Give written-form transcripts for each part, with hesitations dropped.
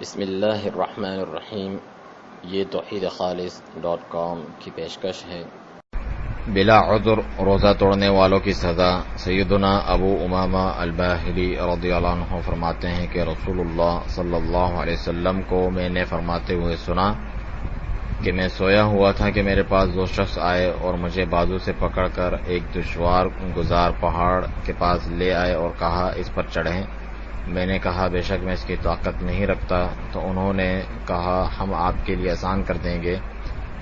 بسم اللہ الرحمن الرحیم۔ یہ توحیدخالص.com کی پیشکش ہے۔ بلا عذر روزہ توڑنے والوں کی سزا۔ سیدنا ابو امامہ الباہلی رضی اللہ عنہ فرماتے ہیں کہ رسول اللہ صلی اللہ علیہ وسلم کو میں نے فرماتے ہوئے سنا کہ میں سویا ہوا تھا کہ میرے پاس دو شخص آئے اور مجھے بازو سے پکڑ کر ایک دشوار گزار پہاڑ کے پاس لے آئے اور کہا اس پر چڑھیں۔ میں نے کہا بے شک میں اس کی طاقت نہیں رکھتا، تو انہوں نے کہا ہم آپ کے لیے آسان کر دیں گے۔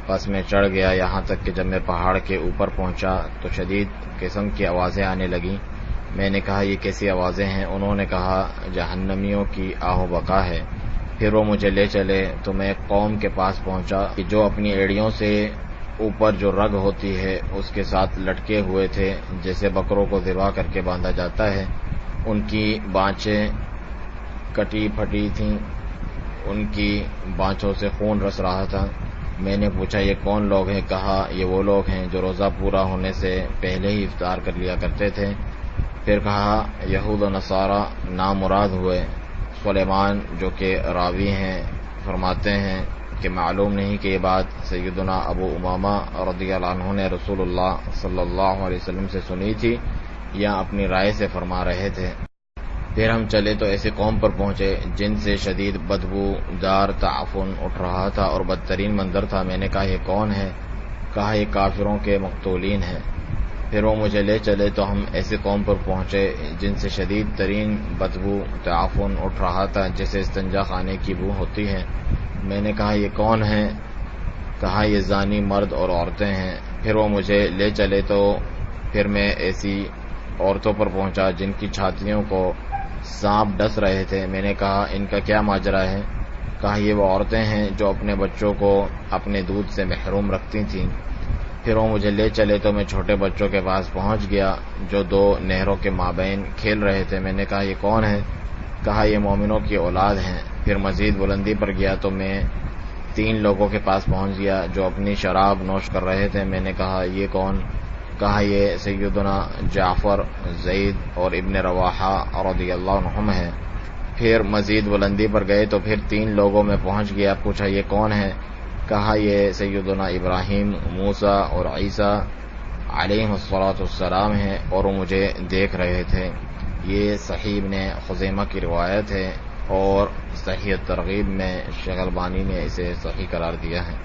بس میں چڑھ گیا، یہاں تک کہ جب میں پہاڑ کے اوپر پہنچا تو شدید قسم کی آوازیں آنے لگیں۔ میں نے کہا یہ کیسی آوازیں ہیں؟ انہوں نے کہا جہنمیوں کی آہ و بکا ہے۔ پھر وہ مجھے لے چلے تو میں ایک قوم کے پاس پہنچا کہ جو اپنی ایڑیوں سے اوپر جو رگ ہوتی ہے اس کے ساتھ لٹکے ہوئے تھے، جیسے بکروں کو ذبح کر کے باندھا جاتا ہے۔ ان کی بانچیں کٹی پھٹی تھیں، ان کی بانچوں سے خون رس رہا تھا۔ میں نے پوچھا یہ کون لوگ ہیں؟ کہا یہ وہ لوگ ہیں جو روزہ پورا ہونے سے پہلے ہی افطار کر لیا کرتے تھے۔ پھر کہا یہود و نصارہ نامراد ہوئے۔ سلیمان جو کہ راوی ہیں فرماتے ہیں کہ معلوم نہیں کہ یہ بات سیدنا ابو امامہ رضی اللہ عنہ نے رسول اللہ صلی اللہ علیہ وسلم سے سنی تھی یا اپنی رائے سے فرما رہے تھے۔ پھر ہم چلے تو ایسی قوم پر پہنچے جن سے شدید بدبو دار تعفن اٹھ رہا تھا اور بدترین منظر تھا۔ میں نے کہا یہ کون ہے؟ کہا یہ کافروں کے مقتولین ہیں۔ پھر وہ مجھے لے چلے تو ہم ایسی قوم پر پہنچے جن سے شدید ترین بدبو تعفن اٹھ رہا تھا، جیسے استنجا خانے کی بو ہوتی ہے۔ میں نے کہا یہ کون ہیں؟ کہا یہ زانی مرد اور عورتیں ہیں۔ پھر وہ مجھے لے چلے تو پھر میں ایسی عورتوں پر پہنچا جن کی چھاتیوں کو سانپ ڈس رہے تھے۔ میں نے کہا ان کا کیا ماجرا ہے؟ کہا یہ وہ عورتیں ہیں جو اپنے بچوں کو اپنے دودھ سے محروم رکھتی تھیں۔ پھر وہ مجھے لے چلے تو میں چھوٹے بچوں کے پاس پہنچ گیا جو دو نہروں کے مابین کھیل رہے تھے۔ میں نے کہا یہ کون ہے؟ کہا یہ مومنوں کی اولاد ہیں۔ پھر مزید بلندی پر گیا تو میں 3 لوگوں کے پاس پہنچ گیا جو اپنی شراب نوش کر رہے تھے۔ میں نے کہا یہ کون؟ کہا یہ سیدنا جعفر، زید اور ابن رواحہ رضی اللہ عنہم ہیں۔ پھر مزید بلندی پر گئے تو پھر 3 لوگوں میں پہنچ گیا۔ پوچھا یہ کون ہے؟ کہا یہ سیدنا ابراہیم، موسیٰ اور عیسیٰ علیہ السلام ہیں اور وہ مجھے دیکھ رہے تھے۔ یہ صحیح ابن خزیمہ کی روایت ہے اور صحیح ترغیب میں شیخ البانی نے اسے صحیح قرار دیا ہے۔